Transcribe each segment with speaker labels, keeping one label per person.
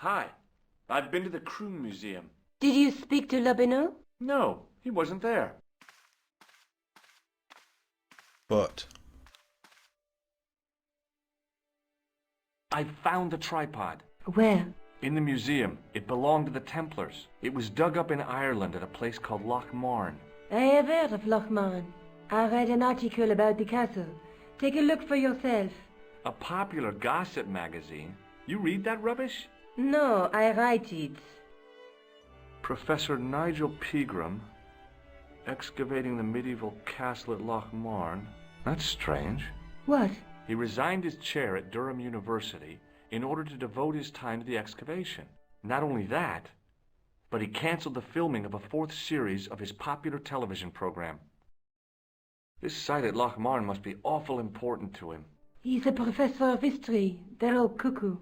Speaker 1: Hi. I've been to the Kroon Museum.
Speaker 2: Did you speak to Lobineau?
Speaker 1: No, he wasn't there.
Speaker 3: But
Speaker 1: I found the tripod.
Speaker 2: Where?
Speaker 1: In the museum. It belonged to the Templars. It was dug up in Ireland at a place called Loch Marn.
Speaker 2: I have heard of Loch Marn. I read an article about the castle. Take a look for yourself.
Speaker 1: A popular gossip magazine. You read that rubbish?
Speaker 2: No, I write it.
Speaker 1: Professor Nigel Pegram, excavating the medieval castle at Loch Marn. That's strange.
Speaker 2: What?
Speaker 1: He resigned his chair at Durham University in order to devote his time to the excavation. Not only that, but he canceled the filming of a fourth series of his popular television program. This site at Loch Marn must be awful important to him.
Speaker 2: He's a professor of history. They're all cuckoo.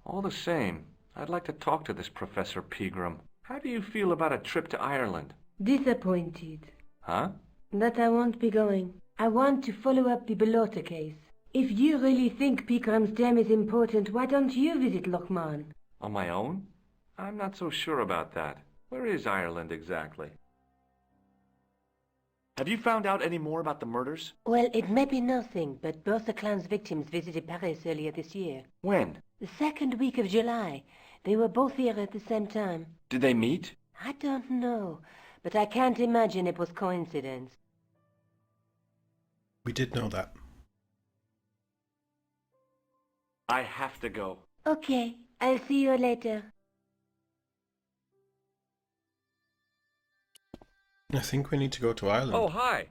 Speaker 1: All the same, I'd like to talk to this Professor Pegram. How do you feel about a trip to Ireland?
Speaker 2: Disappointed.
Speaker 1: Huh?
Speaker 2: That I won't be going. I want to follow up the Bellotta case. If you really think Pegram's dam is important, why don't you visit Loch Marn?
Speaker 1: On my own? I'm not so sure about that. Where is Ireland exactly? Have you found out any more about the murders?
Speaker 2: Well, it may be nothing, but both the clan's victims visited Paris earlier this year.
Speaker 1: When?
Speaker 2: The second week of July. They were both here at the same time.
Speaker 1: Did they meet?
Speaker 2: I don't know, but I can't imagine it was coincidence.
Speaker 3: we did know that.
Speaker 1: I have to go.
Speaker 2: Okay, I'll see you later.
Speaker 3: I think we need to go to Ireland.
Speaker 1: Oh, hi.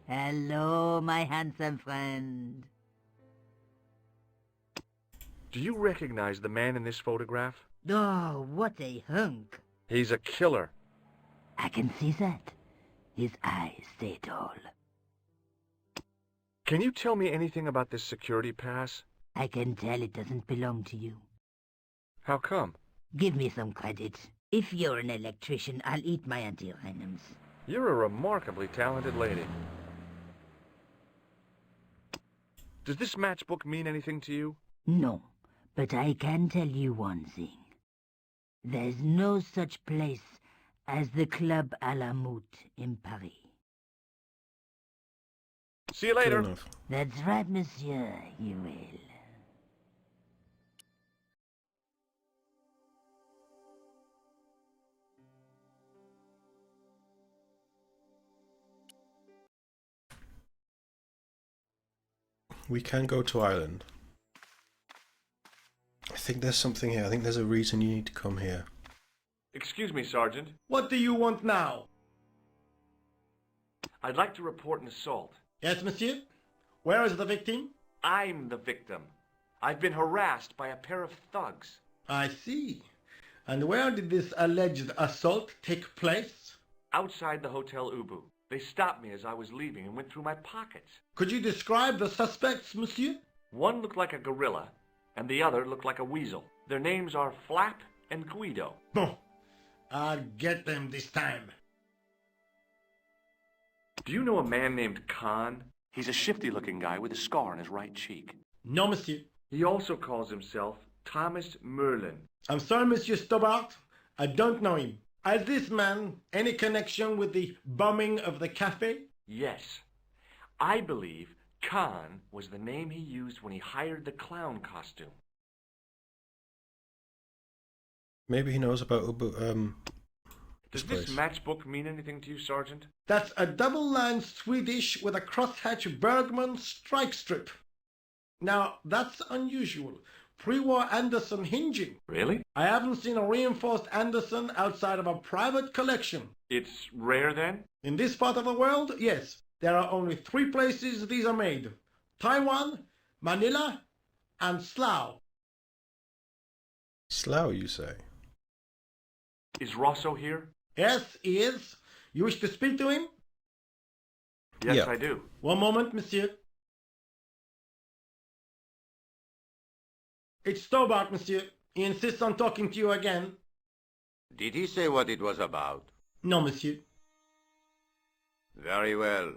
Speaker 4: Hello, my handsome friend.
Speaker 1: Do you recognize the man in this photograph?
Speaker 4: Oh, what a hunk.
Speaker 1: He's a killer.
Speaker 4: I can see that. His eyes say it all.
Speaker 1: Can you tell me anything about this security pass?
Speaker 4: I can tell it doesn't belong to you.
Speaker 1: How come?
Speaker 4: Give me some credit. If you're an electrician, I'll eat my antirhythms.
Speaker 1: You're a remarkably talented lady. Does this matchbook mean anything to you?
Speaker 4: No, but I can tell you one thing. There's no such place as the Club à la Moute in Paris.
Speaker 1: See you
Speaker 3: Good
Speaker 1: later.
Speaker 3: enough.
Speaker 4: That's right, monsieur, you will.
Speaker 3: We can go to Ireland. I think there's something here. I think there's a reason you need to come here.
Speaker 1: Excuse me, Sergeant.
Speaker 5: What do you want now?
Speaker 1: I'd like to report an assault.
Speaker 5: Yes, monsieur? Where is the victim?
Speaker 1: I'm the victim. I've been harassed by a pair of thugs.
Speaker 5: I see. And where did this alleged assault take place?
Speaker 1: Outside the Hotel Ubu. They stopped me as I was leaving and went through my pockets.
Speaker 5: Could you describe the suspects, monsieur?
Speaker 1: One looked like a gorilla, and the other looked like a weasel. Their names are Flap and Guido.
Speaker 5: Bon. I'll get them this time.
Speaker 1: Do you know a man named Khan? He's a shifty-looking guy with a scar on his right cheek.
Speaker 5: No, monsieur.
Speaker 1: He also calls himself Thomas Merlin.
Speaker 5: I'm sorry, monsieur Stobart. I don't know him. Has this man any connection with the bombing of the cafe?
Speaker 1: Yes. I believe Khan was the name he used when he hired the clown costume.
Speaker 3: Maybe he knows about
Speaker 1: Does
Speaker 3: place.
Speaker 1: this matchbook mean anything to you, Sergeant?
Speaker 5: That's a double-line Swedish with a crosshatch Bergman strike strip. Now, that's unusual. Pre-war Anderson hinging.
Speaker 1: Really?
Speaker 5: I haven't seen a reinforced Anderson outside of a private collection.
Speaker 1: It's rare, then?
Speaker 5: In this part of the world, yes. There are only 3 places these are made. Taiwan, Manila, and Slough.
Speaker 3: Slough, you say?
Speaker 1: Is Rosso here?
Speaker 5: Yes, he is. You wish to speak to him?
Speaker 1: Yes,
Speaker 3: Yeah.
Speaker 1: I do.
Speaker 5: One moment, monsieur. It's Stobart, monsieur. He insists on talking to you again.
Speaker 6: Did he say what it was about?
Speaker 5: No, monsieur.
Speaker 6: Very well.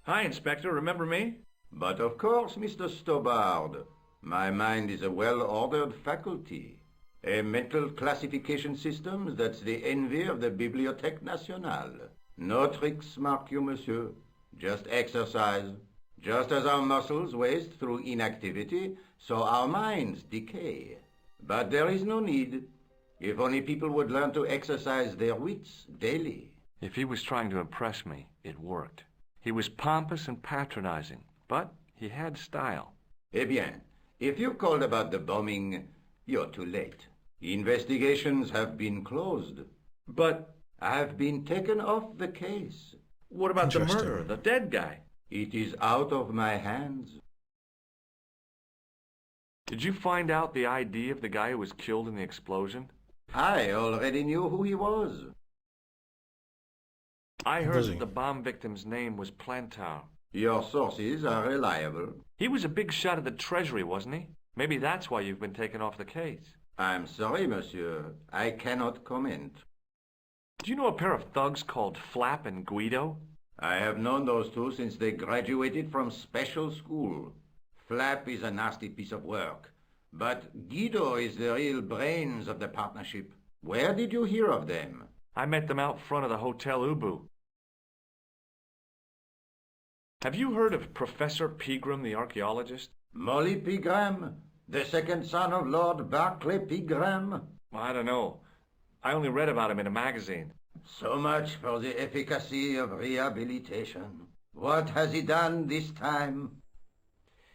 Speaker 1: Hi, Inspector. Remember me?
Speaker 6: But of course, Mr. Stobbard. My mind is a well-ordered faculty. A mental classification system that's the envy of the Bibliothèque Nationale. No tricks, mark you, monsieur. Just exercise. Just as our muscles waste through inactivity, so our minds decay. But there is no need. If only people would learn to exercise their wits daily.
Speaker 1: If he was trying to impress me, it worked. He was pompous and patronizing, but he had style.
Speaker 6: Eh bien, if you called about the bombing, you're too late. Investigations have been closed.
Speaker 1: But
Speaker 6: I've been taken off the case.
Speaker 1: what about the
Speaker 3: Interesting.
Speaker 1: murderer, the dead guy?
Speaker 6: It is out of my hands.
Speaker 1: Did you find out the ID of the guy who was killed in the explosion?
Speaker 6: I already knew who he was.
Speaker 1: I
Speaker 3: Was
Speaker 1: heard
Speaker 3: he?
Speaker 1: that the bomb victim's name was Plantar.
Speaker 6: Your sources are reliable.
Speaker 1: He was a big shot at the Treasury, wasn't he? Maybe that's why you've been taken off the case.
Speaker 6: I'm sorry, monsieur. I cannot comment.
Speaker 1: Do you know a pair of thugs called Flap and Guido?
Speaker 6: I have known those two since they graduated from special school. Flap is a nasty piece of work, but Guido is the real brains of the partnership. Where did you hear of them?
Speaker 1: I met them out front of the Hotel Ubu. Have you heard of Professor Pegram, the archaeologist?
Speaker 6: Molly Pegram, the second son of Lord Barclay Pegram.
Speaker 1: I don't know. I only read about him in a magazine.
Speaker 6: So much for the efficacy of rehabilitation. What has he done this time?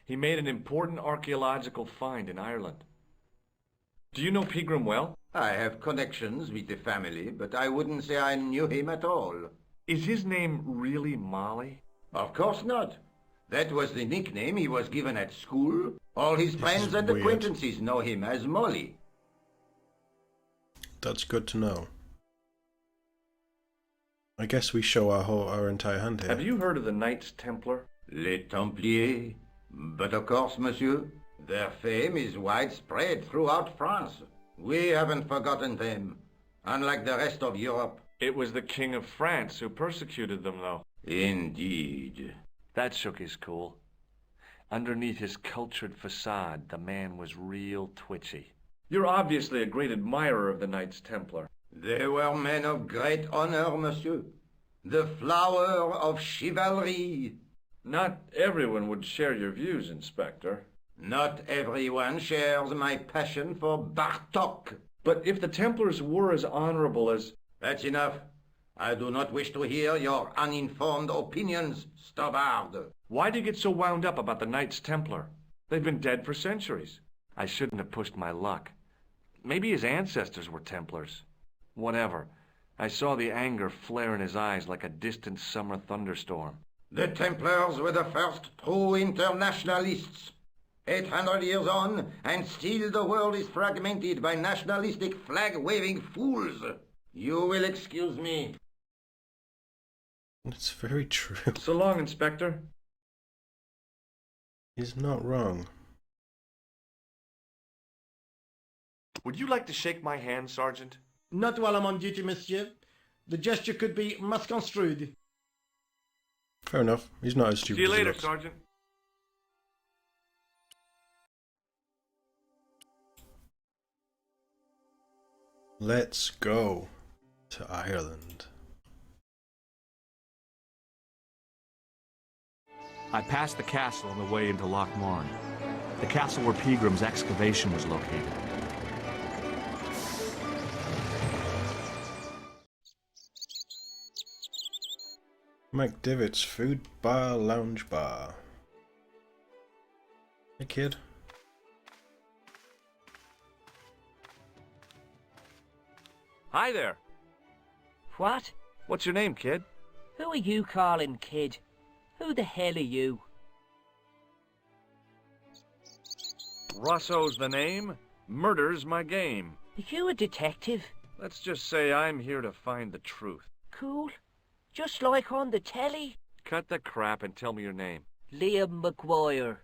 Speaker 1: He made an important archaeological find in Ireland. Do you know Pegram well?
Speaker 6: I have connections with the family, but I wouldn't say I knew him at all.
Speaker 1: Is his name really Molly?
Speaker 6: Of course not. That was the nickname he was given at school. All his friends
Speaker 3: is
Speaker 6: and
Speaker 3: weird.
Speaker 6: acquaintances know him as Molly.
Speaker 3: That's good to know. I guess we show our entire hand here.
Speaker 1: Have you heard of the Knights Templar?
Speaker 6: Les Templiers. But of course, monsieur, their fame is widespread throughout France. We haven't forgotten them, unlike the rest of Europe.
Speaker 1: It was the King of France who persecuted them, though.
Speaker 6: Indeed.
Speaker 1: That shook his cool. Underneath his cultured facade, the man was real twitchy. You're obviously a great admirer of the Knights Templar.
Speaker 6: They were men of great honor, monsieur. The flower of chivalry.
Speaker 1: Not everyone would share your views, Inspector.
Speaker 6: Not everyone shares my passion for Bartok.
Speaker 1: But if the Templars were as honorable as...
Speaker 6: That's enough. I do not wish to hear your uninformed opinions, Stobbard.
Speaker 1: Why do you get so wound up about the Knights Templar? They've been dead for centuries. I shouldn't have pushed my luck. Maybe his ancestors were Templars. Whatever. I saw the anger flare in his eyes like a distant summer thunderstorm.
Speaker 6: The Templars were the first true internationalists. 800 years on, and still the world is fragmented by nationalistic flag-waving fools. You will excuse me.
Speaker 3: It's very true.
Speaker 1: So long, Inspector.
Speaker 3: He's not wrong.
Speaker 1: Would you like to shake my hand, Sergeant?
Speaker 5: Not while I'm on duty, monsieur. The gesture could be misconstrued.
Speaker 3: Fair enough. He's not as stupid
Speaker 1: See you
Speaker 3: as he
Speaker 1: later,
Speaker 3: looks.
Speaker 1: Sergeant.
Speaker 3: Let's go to Ireland.
Speaker 1: I passed the castle on the way into Lochmarne. The castle where Pegram's excavation was located.
Speaker 3: Mike Divott's Food Bar Lounge Bar. Hey kid.
Speaker 1: Hi there.
Speaker 7: What?
Speaker 1: What's your name, kid?
Speaker 7: Who are you calling kid? Who the hell are you?
Speaker 1: Rosso's the name. Murder's my game.
Speaker 7: Are you a detective?
Speaker 1: Let's just say I'm here to find the truth.
Speaker 7: Cool. Just like on the telly?
Speaker 1: Cut the crap and tell me your name.
Speaker 7: Liam McGuire.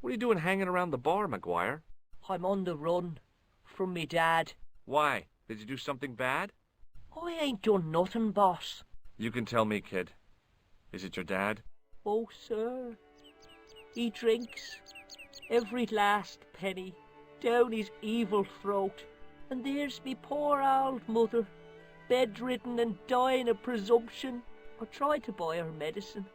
Speaker 1: What are you doing hanging around the bar, McGuire?
Speaker 7: I'm on the run. From me dad.
Speaker 1: Why? Did you do something bad?
Speaker 7: I ain't done nothing, boss.
Speaker 1: You can tell me, kid. Is it your dad?
Speaker 7: Oh, sir, he drinks every last penny down his evil throat. And there's me poor old mother, bedridden and dying of presumption. I tried to buy her medicine.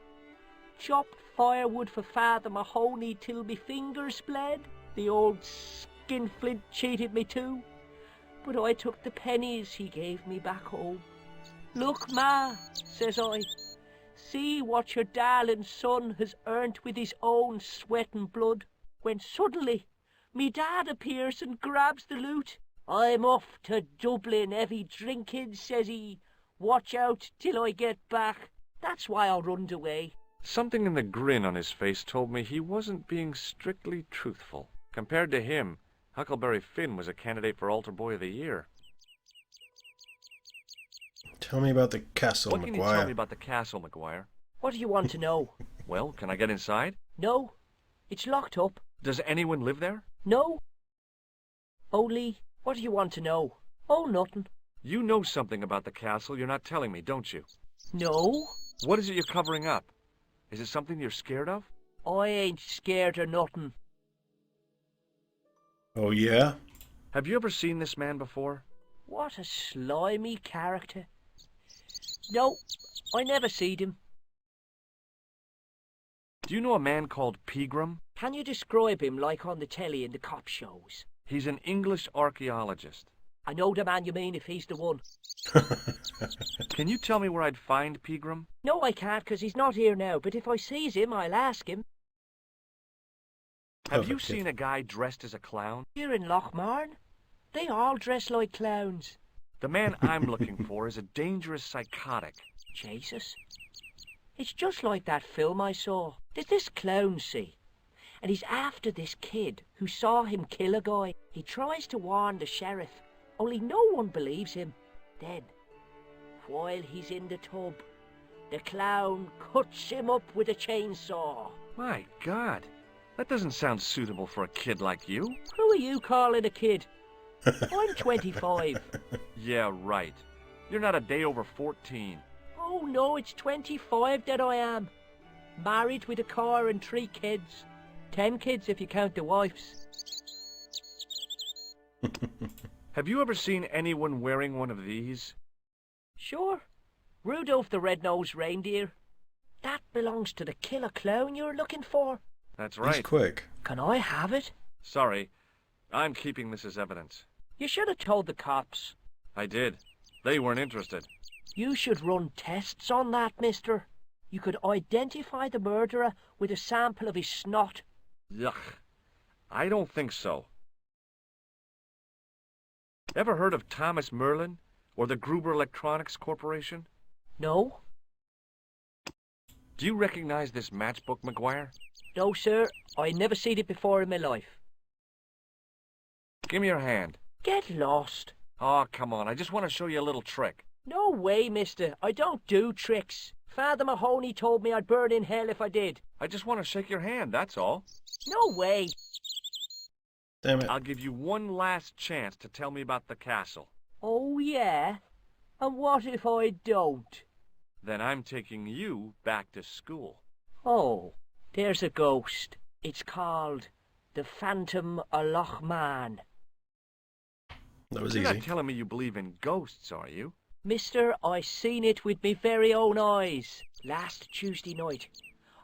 Speaker 7: Chopped firewood for Father Mahoney till me fingers bled. The old skinflint cheated me too. But I took the pennies he gave me back home. Look, Ma, says I, see what your darling son has earned with his own sweat and blood. When suddenly, me dad appears and grabs the loot. I'm off to Dublin, heavy drinking, says he. Watch out till I get back. That's why I runned away.
Speaker 1: Something in the grin on his face told me he wasn't being strictly truthful. Compared to him, Huckleberry Finn was a candidate for Altar Boy of the Year.
Speaker 3: Tell me about the castle,
Speaker 1: What can you tell me about the castle, McGuire?
Speaker 7: What do you want to know?
Speaker 1: Well, can I get inside?
Speaker 7: No, it's locked up.
Speaker 1: Does anyone live there?
Speaker 7: No. Only, what do you want to know? Oh, nothing.
Speaker 1: You know something about the castle you're not telling me, don't you?
Speaker 7: No.
Speaker 1: What is it you're covering up? Is it something you're scared of?
Speaker 7: I ain't scared of nothing.
Speaker 3: Oh, yeah?
Speaker 1: Have you ever seen this man before?
Speaker 7: What a slimy character. No, I never seed him.
Speaker 1: Do you know a man called Pegram?
Speaker 7: Can you describe him like on the telly in the cop shows?
Speaker 1: He's an English archaeologist.
Speaker 7: I know the man you mean if he's the one.
Speaker 1: Can you tell me where I'd find Pegram?
Speaker 7: No, I can't, 'cause he's not here now, but if I sees him, I'll ask him.
Speaker 1: Have you seen a guy dressed as a clown?
Speaker 7: Here in Lochmarn, they all dress like clowns.
Speaker 1: The man I'm looking for is a dangerous psychotic.
Speaker 7: Jesus. It's just like that film I saw. There's this clown, see? And he's after this kid who saw him kill a guy. He tries to warn the sheriff, only no one believes him. Then, while he's in the tub, the clown cuts him up with a chainsaw.
Speaker 1: My God, that doesn't sound suitable for a kid like you.
Speaker 7: Who are you calling a kid? I'm 25.
Speaker 1: Yeah, right. You're not a day over 14.
Speaker 7: Oh no, it's 25 that I am. Married with a car and 3 kids. 10 kids if you count the wives.
Speaker 1: Have you ever seen anyone wearing one of these?
Speaker 7: Sure. Rudolph the Red-Nosed Reindeer. That belongs to the killer clown you're looking for.
Speaker 1: That's right.
Speaker 3: He's quick.
Speaker 7: Can I have it?
Speaker 1: Sorry, I'm keeping this as evidence.
Speaker 7: You should have told the cops.
Speaker 1: I did. They weren't interested.
Speaker 7: You should run tests on that, mister. You could identify the murderer with a sample of his snot.
Speaker 1: Yuck. I don't think so. Ever heard of Thomas Merlin or the Gruber Electronics Corporation?
Speaker 7: No?
Speaker 1: Do you recognize this matchbook, McGuire?
Speaker 7: No, sir. I never seen it before in my life.
Speaker 1: Give me your hand.
Speaker 7: Get lost.
Speaker 1: Oh, come on. I just want to show you a little trick.
Speaker 7: No way, mister. I don't do tricks. Father Mahoney told me I'd burn in hell if I did.
Speaker 1: I just want to shake your hand, that's all.
Speaker 7: No way.
Speaker 3: Damn it.
Speaker 1: I'll give you one last chance to tell me about the castle.
Speaker 7: Oh, yeah? And what if I don't?
Speaker 1: Then I'm taking you back to school.
Speaker 7: Oh, there's a ghost. It's called the Phantom of Lochmarn.
Speaker 3: That was
Speaker 1: You're
Speaker 3: easy.
Speaker 1: not telling me you believe in ghosts, are you?
Speaker 7: Mister, I seen it with me very own eyes. Last Tuesday night,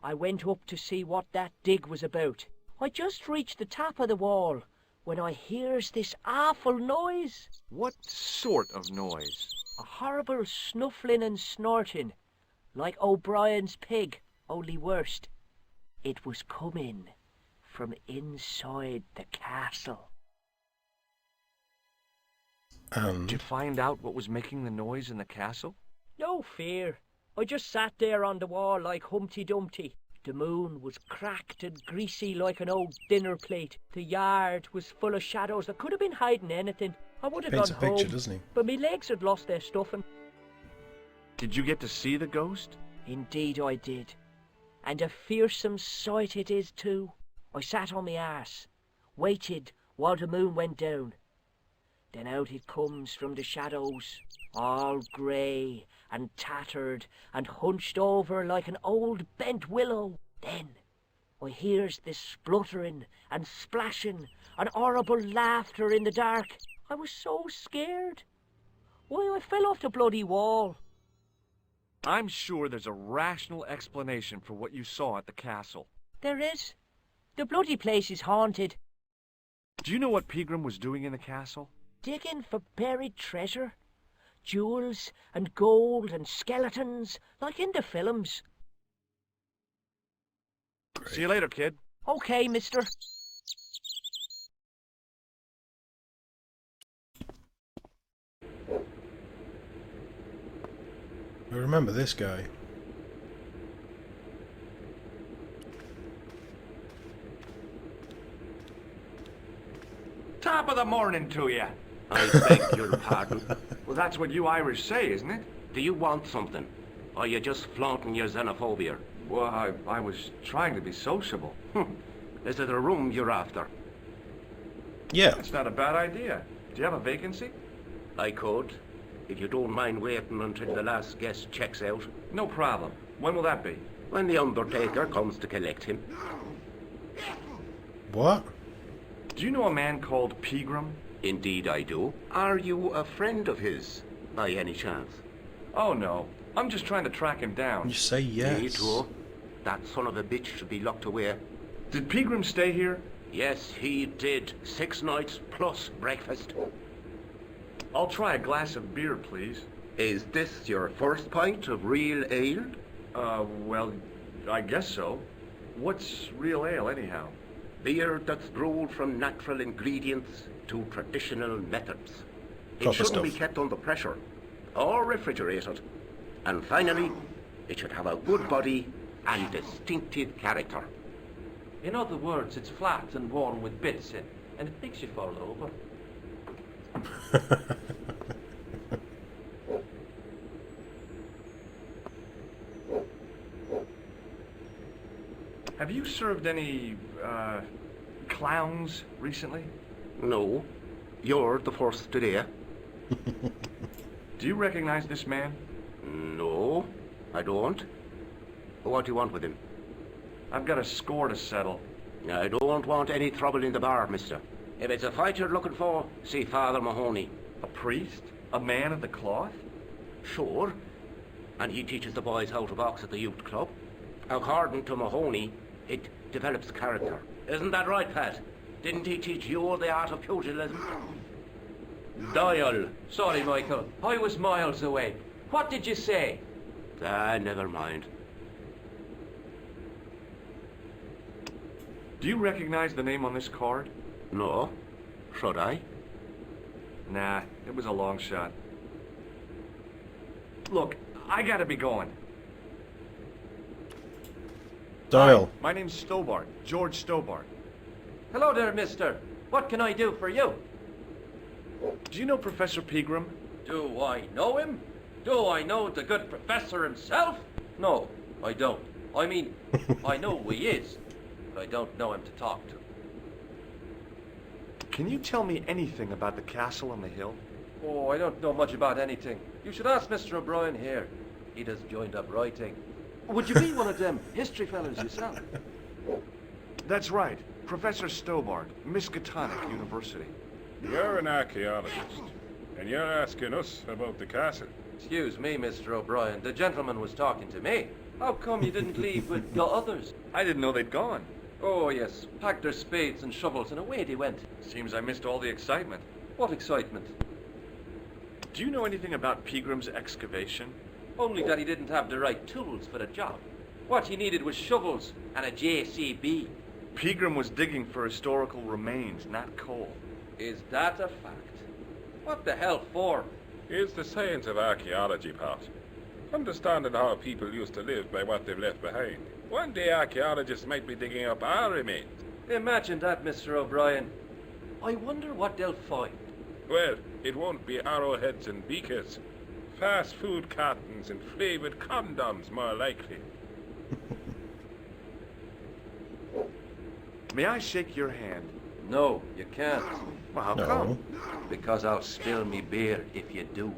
Speaker 7: I went up to see what that dig was about. I just reached the top of the wall when I hears this awful noise.
Speaker 1: What sort of noise?
Speaker 7: A horrible snuffling and snorting, like O'Brien's pig, only worst. It was coming from inside the castle.
Speaker 1: Did you find out what was making the noise in the castle?
Speaker 7: No fear. I just sat there on the wall like Humpty Dumpty. The moon was cracked and greasy like an old dinner plate. The yard was full of shadows that could have been hiding anything. I would have
Speaker 3: Paints
Speaker 7: gone
Speaker 3: a picture,
Speaker 7: home,
Speaker 3: doesn't he?
Speaker 7: but my legs had lost their stuffing.
Speaker 1: Did you get to see the ghost?
Speaker 7: Indeed I did. And a fearsome sight it is too. I sat on my arse, waited while the moon went down. Then out it comes from the shadows, all grey and tattered and hunched over like an old bent willow. Then I hears this spluttering and splashing and horrible laughter in the dark. I was so scared. Why, I fell off the bloody wall.
Speaker 1: I'm sure there's a rational explanation for what you saw at the castle.
Speaker 7: There is. The bloody place is haunted.
Speaker 1: Do you know what Pegram was doing in the castle?
Speaker 7: Digging for buried treasure. Jewels and gold and skeletons, like in the films.
Speaker 1: See you later, kid.
Speaker 7: Okay, mister.
Speaker 3: I remember this guy.
Speaker 1: Top of the morning to you.
Speaker 8: I beg your pardon.
Speaker 1: Well, that's what you Irish say, isn't it?
Speaker 8: Do you want something? Or are you just flaunting your xenophobia?
Speaker 1: Well, I was trying to be sociable.
Speaker 8: Is it a room you're after?
Speaker 3: Yeah.
Speaker 1: That's not a bad idea. Do you have a vacancy?
Speaker 8: I could, if you don't mind waiting until the last guest checks out.
Speaker 1: No problem. When will that be?
Speaker 8: When the Undertaker comes to collect him.
Speaker 3: What?
Speaker 1: Do you know a man called Pegram?
Speaker 8: Indeed I do. Are you a friend of his, by any chance?
Speaker 1: Oh, no. I'm just trying to track him down.
Speaker 3: You say yes.
Speaker 8: Me too. That son of a bitch should be locked away.
Speaker 1: Did Pegram stay here?
Speaker 8: Yes, he did. 6 nights plus breakfast.
Speaker 1: I'll try a glass of beer, please.
Speaker 8: Is this your first pint of real ale?
Speaker 1: Well, I guess so. What's real ale, anyhow?
Speaker 8: Beer that's brewed from natural ingredients to traditional methods. It
Speaker 3: Proper
Speaker 8: shouldn't be
Speaker 3: stuff.
Speaker 8: kept under pressure or refrigerated. And finally, it should have a good body and distinctive character.
Speaker 9: In other words, it's flat and worn with bits in, and it makes you fall over.
Speaker 1: Have you served any, clowns recently?
Speaker 8: No, you're the first today.
Speaker 1: Do you recognize this man?
Speaker 8: No, I don't. What do you want with him?
Speaker 1: I've got a score to settle.
Speaker 8: I don't want any trouble in the bar, mister. If it's a fight you're looking for, see Father Mahoney.
Speaker 1: A priest? A man of the cloth?
Speaker 8: Sure. And he teaches the boys how to box at the youth club. According to Mahoney, it develops character. Isn't that right, Pat? Didn't he teach you the art of pugilism?
Speaker 9: Dial. Sorry, Michael. I was miles away. What did you say?
Speaker 8: Never mind.
Speaker 1: Do you recognize the name on this card?
Speaker 8: No. Should I?
Speaker 1: Nah, it was a long shot. Look, I gotta be going.
Speaker 3: Dial.
Speaker 1: Hi, my name's Stobart, George Stobart.
Speaker 9: Hello there, mister. What can I do for you?
Speaker 1: Do you know Professor Pegram?
Speaker 9: Do I know him? Do I know the good professor himself? No, I don't. I mean, I know who he is, but I don't know him to talk to.
Speaker 1: Can you tell me anything about the castle on the hill?
Speaker 9: Oh, I don't know much about anything. You should ask Mr. O'Brien here. He just joined up writing. Would you be one of them history fellows yourself?
Speaker 1: That's right, Professor Stobart, Miskatonic University.
Speaker 10: You're an archaeologist, and you're asking us about the castle.
Speaker 9: Excuse me, Mr. O'Brien. The gentleman was talking to me. How come you didn't leave with the others?
Speaker 1: I didn't know they'd gone.
Speaker 9: Oh, yes. Packed their spades and shovels and away they went.
Speaker 1: Seems I missed all the excitement.
Speaker 9: What excitement?
Speaker 1: Do you know anything about Pegram's excavation?
Speaker 9: Only that he didn't have the right tools for the job. What he needed was shovels and a JCB.
Speaker 1: Pegram was digging for historical remains, not coal.
Speaker 9: Is that a fact? What the hell for?
Speaker 10: It's the science of archaeology, Pat. Understanding how people used to live by what they've left behind. One day archaeologists might be digging up our remains.
Speaker 9: Imagine that, Mr. O'Brien. I wonder what they'll find.
Speaker 10: Well, it won't be arrowheads and beakers. Fast food cartons and flavoured condoms, more likely.
Speaker 1: May I shake your hand?
Speaker 9: No, you can't.
Speaker 1: Well, how
Speaker 3: No.
Speaker 1: come?
Speaker 9: Because I'll spill me beer if you do.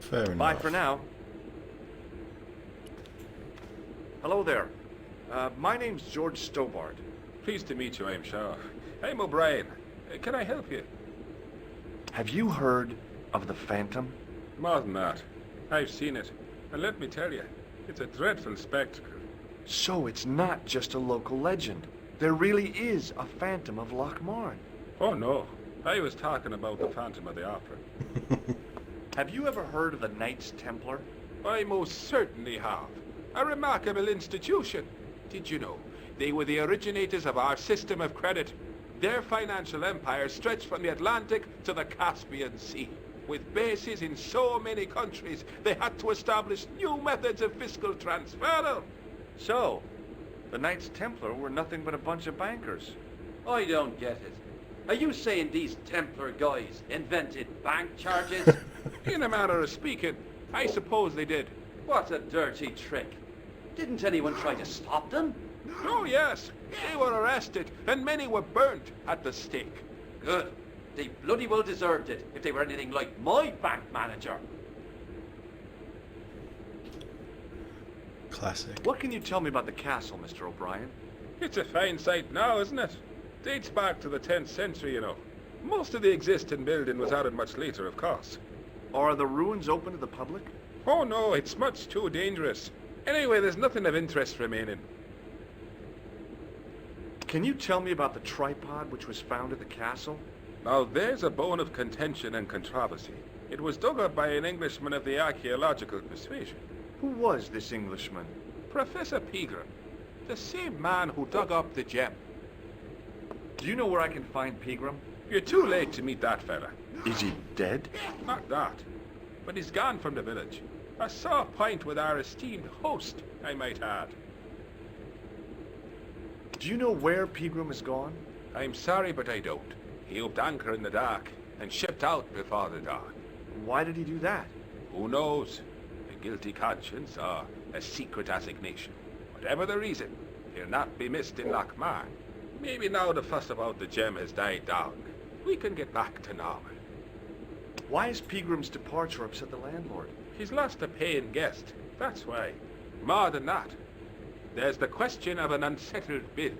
Speaker 3: Fair enough.
Speaker 1: Bye for now. Hello there. My name's George Stobart.
Speaker 10: Pleased to meet you, I'm sure. I'm O'Brien. Can I help you?
Speaker 1: Have you heard of the Phantom?
Speaker 10: More than that. I've seen it. And let me tell you, it's a dreadful spectacle.
Speaker 1: So it's not just a local legend. There really is a Phantom of Lochmarn.
Speaker 10: Oh, no. I was talking about the Phantom of the Opera.
Speaker 1: Have you ever heard of the Knights Templar?
Speaker 10: I most certainly have. A remarkable institution. Did you know? They were the originators of our system of credit. Their financial empire stretched from the Atlantic to the Caspian Sea. With bases in so many countries, they had to establish new methods of fiscal transfer.
Speaker 1: So, the Knights Templar were nothing but a bunch of bankers.
Speaker 9: I don't get it. Are you saying these Templar guys invented bank charges?
Speaker 10: In a manner of speaking, I suppose they did.
Speaker 9: What a dirty trick. Didn't anyone try to stop them?
Speaker 10: Oh, yes. They were arrested, and many were burnt at the stake.
Speaker 9: Good. They bloody well deserved it if they were anything like my bank manager.
Speaker 3: Classic.
Speaker 1: What can you tell me about the castle, Mr. O'Brien?
Speaker 10: It's a fine sight now, isn't it? Dates back to the 10th century, you know. Most of the existing building was added much later, of course.
Speaker 1: Are the ruins open to the public?
Speaker 10: Oh, no, it's much too dangerous. Anyway, there's nothing of interest remaining.
Speaker 1: Can you tell me about the tripod which was found at the castle?
Speaker 10: Now, there's a bone of contention and controversy. It was dug up by an Englishman of the archaeological persuasion.
Speaker 1: Who was this Englishman?
Speaker 10: Professor Pegram, the same man who dug up the gem.
Speaker 1: Do you know where I can find Pegram?
Speaker 10: You're too late to meet that fella.
Speaker 1: Is he dead?
Speaker 10: Not that, but he's gone from the village. A sore point with our esteemed host, I might add.
Speaker 1: Do you know where Pegram is gone?
Speaker 10: I'm sorry, but I don't. He upped anchor in the dark and shipped out before the dawn.
Speaker 1: Why did he do that?
Speaker 10: Who knows? A guilty conscience or a secret assignation. Whatever the reason, he'll not be missed in Lochmarn. Maybe now the fuss about the gem has died down, we can get back to normal.
Speaker 1: Why has Pegram's departure upset the landlord?
Speaker 10: He's lost a paying guest, that's why. More than that, there's the question of an unsettled bill.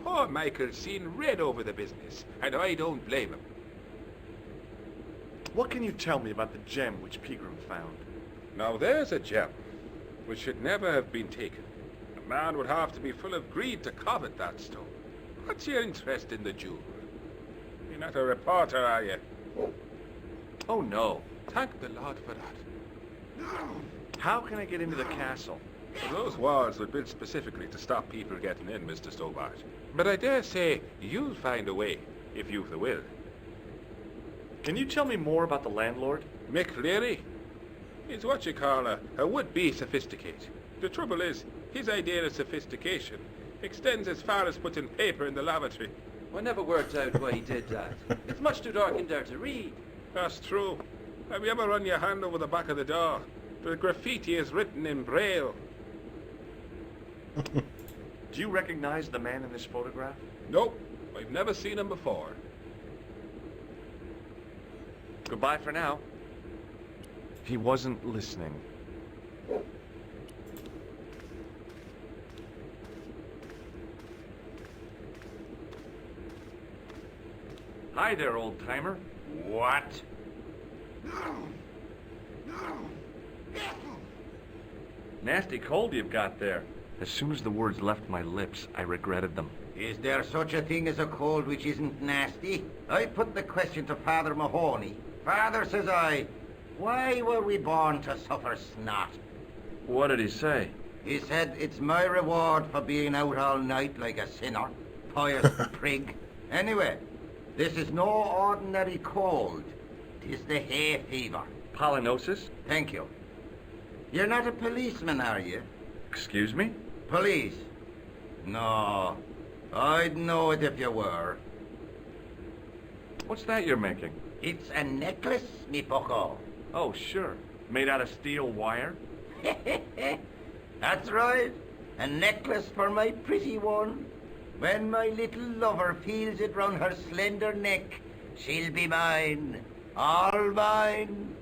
Speaker 10: Poor Michael's seen red over the business, and I don't blame him.
Speaker 1: What can you tell me about the gem which Pegram found?
Speaker 10: Now there's a gem which should never have been taken. A man would have to be full of greed to covet that stone. What's your interest in the jewel? You're not a reporter, are you?
Speaker 1: Oh, no.
Speaker 10: Thank the Lord for that.
Speaker 1: How can I get into the castle?
Speaker 10: Well, those walls were built specifically to stop people getting in, Mr. Stobart. But I dare say you'll find a way, if you've the will.
Speaker 1: Can you tell me more about the landlord?
Speaker 10: Mick Leary? He's what you call a would-be sophisticate. The trouble is, his idea of sophistication extends as far as putting paper in the lavatory.
Speaker 9: I never worked out why he did that. It's much too dark in there to read.
Speaker 10: That's true. Have you ever run your hand over the back of the door? The graffiti is written in Braille.
Speaker 1: Do you recognize the man in this photograph?
Speaker 10: Nope, I've never seen him before.
Speaker 1: Goodbye for now. He wasn't listening. Hi there, old-timer.
Speaker 6: What?
Speaker 1: Nasty cold you've got there. As soon as the words left my lips, I regretted them.
Speaker 6: Is there such a thing as a cold which isn't nasty? I put the question to Father Mahoney. Father, says I, why were we born to suffer snot?
Speaker 1: What did he say?
Speaker 6: He said, it's my reward for being out all night like a sinner. Pious prig. Anyway, this is no ordinary cold. 'Tis the hay fever.
Speaker 1: Pollinosis?
Speaker 6: Thank you. You're not a policeman, are you?
Speaker 1: Excuse me?
Speaker 6: Police? No. I'd know it if you were.
Speaker 1: What's that you're making?
Speaker 6: It's a necklace, me bucko.
Speaker 1: Oh, sure. Made out of steel wire?
Speaker 6: That's right. A necklace for my pretty one. When my little lover feels it round her slender neck, she'll be mine. All mine.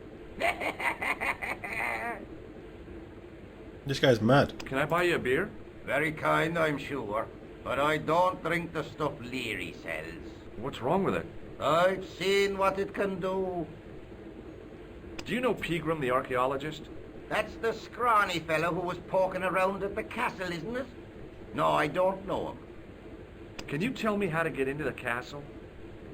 Speaker 3: This guy's mad.
Speaker 1: Can I buy you a beer?
Speaker 6: Very kind, I'm sure. But I don't drink the stuff Leary sells.
Speaker 1: What's wrong with it?
Speaker 6: I've seen what it can do.
Speaker 1: Do you know Pegram, the archaeologist?
Speaker 6: That's the scrawny fellow who was poking around at the castle, isn't it? No, I don't know him.
Speaker 1: Can you tell me how to get into the castle?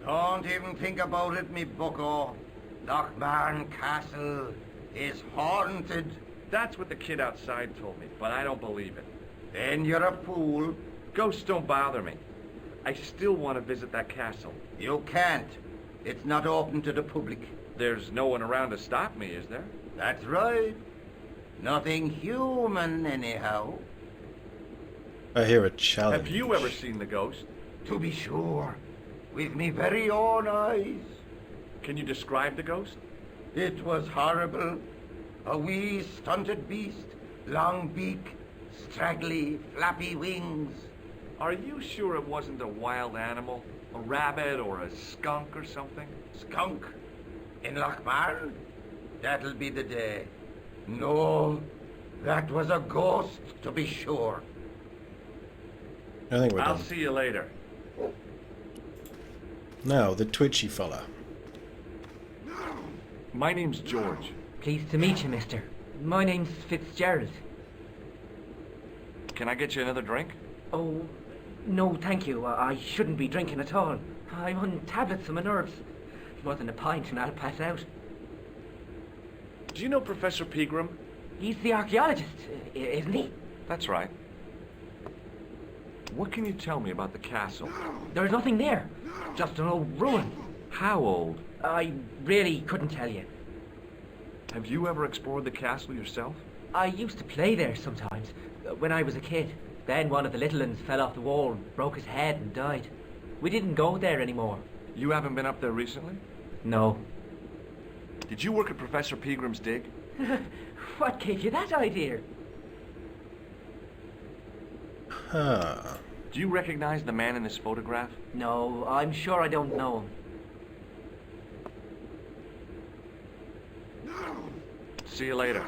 Speaker 6: Don't even think about it, me bucko. Lochmarn Castle is haunted.
Speaker 1: That's what the kid outside told me, but I don't believe it.
Speaker 6: Then you're a fool.
Speaker 1: Ghosts don't bother me. I still want to visit that castle.
Speaker 6: You can't. It's not open to the public.
Speaker 1: There's no one around to stop me, is there?
Speaker 6: That's right. Nothing human, anyhow.
Speaker 3: I hear a challenge.
Speaker 1: Have you ever seen the ghost?
Speaker 6: To be sure. With me very own eyes.
Speaker 1: Can you describe the ghost?
Speaker 6: It was horrible. A wee stunted beast, long beak, straggly, flappy wings.
Speaker 1: Are you sure it wasn't a wild animal? A rabbit or a skunk or something?
Speaker 6: Skunk? In Lochmarn? That'll be the day. No, that was a ghost, to be sure.
Speaker 3: I think we're
Speaker 1: I'll
Speaker 3: done.
Speaker 1: see you later.
Speaker 3: Now, the twitchy fella.
Speaker 1: My name's George.
Speaker 11: Pleased to meet you, mister. My name's Fitzgerald.
Speaker 1: Can I get you another drink?
Speaker 11: Oh, no, thank you. I shouldn't be drinking at all. I'm on tablets for my nerves. More than a pint and I'll pass out.
Speaker 1: Do you know Professor Pegram?
Speaker 11: He's the archaeologist, isn't he?
Speaker 1: That's right. What can you tell me about the castle?
Speaker 11: There's nothing there. Just an old ruin.
Speaker 1: How old?
Speaker 11: I really couldn't tell you.
Speaker 1: Have you ever explored the castle yourself?
Speaker 11: I used to play there sometimes, when I was a kid. Then one of the little ones fell off the wall, broke his head and died. We didn't go there anymore.
Speaker 1: You haven't been up there recently?
Speaker 11: No.
Speaker 1: Did you work at Professor Pegram's dig?
Speaker 11: What gave you that idea?
Speaker 3: Huh.
Speaker 1: Do you recognize the man in this photograph?
Speaker 11: No, I'm sure I don't know him.
Speaker 1: See you later.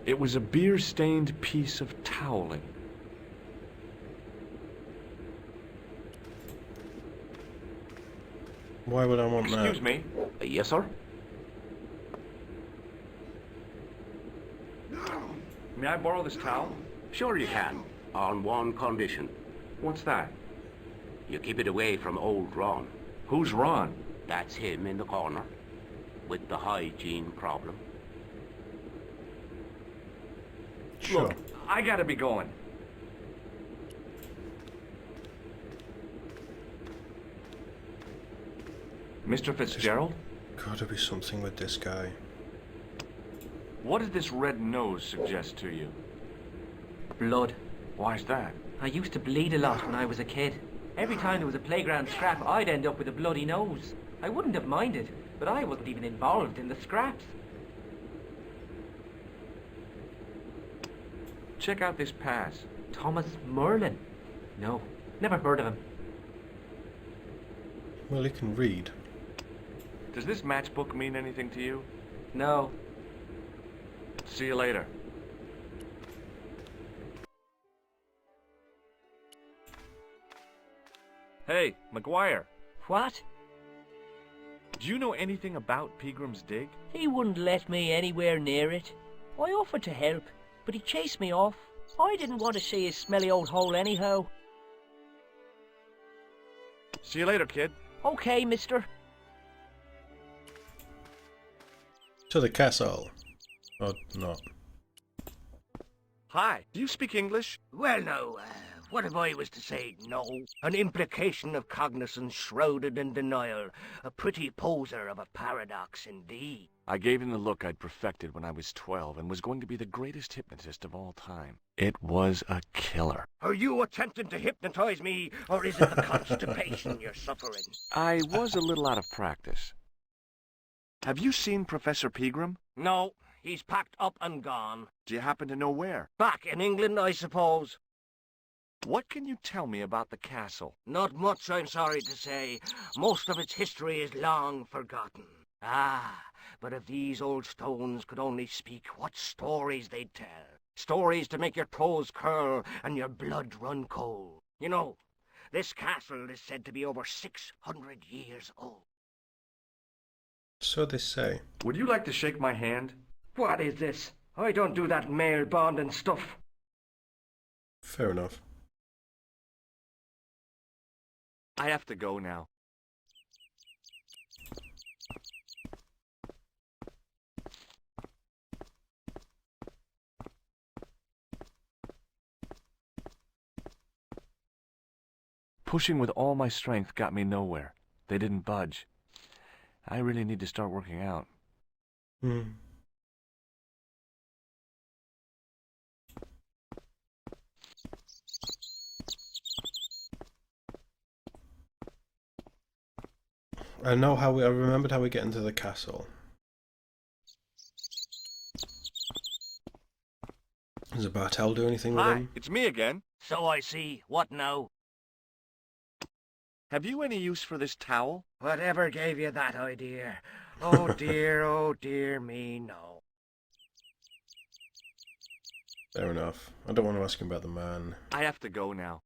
Speaker 1: It was a beer-stained piece of toweling.
Speaker 3: Why would I want that?
Speaker 1: Excuse me.
Speaker 8: Yes, sir?
Speaker 1: May I borrow this towel?
Speaker 8: Sure you can, on one condition.
Speaker 1: What's that?
Speaker 8: You keep it away from old Ron.
Speaker 1: Who's Ron?
Speaker 8: That's him in the corner, with the hygiene problem.
Speaker 3: Sure.
Speaker 1: Look, I gotta be going. Mr. Fitzgerald?
Speaker 3: Gotta be something with this guy.
Speaker 1: What did this red nose suggest to you?
Speaker 11: Blood.
Speaker 1: Why's that?
Speaker 11: I used to bleed a lot when I was a kid. Every time there was a playground scrap, I'd end up with a bloody nose. I wouldn't have minded, but I wasn't even involved in the scraps.
Speaker 1: Check out this pass.
Speaker 11: Thomas Merlin? No, never heard of him.
Speaker 3: Well, he can read.
Speaker 1: Does this matchbook mean anything to you?
Speaker 11: No.
Speaker 1: See you later. Hey, McGuire.
Speaker 7: What?
Speaker 1: Do you know anything about Pegram's dig?
Speaker 7: He wouldn't let me anywhere near it. I offered to help, but he chased me off. I didn't want to see his smelly old hole anyhow.
Speaker 1: See you later, kid.
Speaker 7: Okay, mister.
Speaker 3: To the castle. Or not.
Speaker 1: Hi, do you speak English?
Speaker 8: Well, no, what if I was to say no? An implication of cognizance shrouded in denial. A pretty poser of a paradox indeed.
Speaker 1: I gave him the look I'd perfected when I was 12 and was going to be the greatest hypnotist of all time. It was a killer.
Speaker 8: Are you attempting to hypnotize me, or is it the constipation you're suffering?
Speaker 1: I was a little out of practice. Have you seen Professor Pegram?
Speaker 8: No, He's packed up and gone.
Speaker 1: Do you happen to know where?
Speaker 8: Back in England, I suppose.
Speaker 1: What can you tell me about the castle?
Speaker 8: Not much, I'm sorry to say. Most of its history is long forgotten. Ah, but if these old stones could only speak, what stories they'd tell. Stories to make your toes curl and your blood run cold. You know, this castle is said to be over 600 years old.
Speaker 3: So they say.
Speaker 1: Would you like to shake my hand?
Speaker 8: What is this? I don't do that male bonding stuff.
Speaker 3: Fair enough.
Speaker 1: I have to go now. Pushing with all my strength got me nowhere. They didn't budge. I really need to start working out.
Speaker 3: I remembered how we get into the castle. Does the Bartel do anything with him?
Speaker 1: It's me again.
Speaker 8: So I see. What now?
Speaker 1: Have you any use for this towel?
Speaker 8: Whatever gave you that idea? Oh dear me, no.
Speaker 3: Fair enough. I don't want to ask him about the man.
Speaker 1: I have to go now.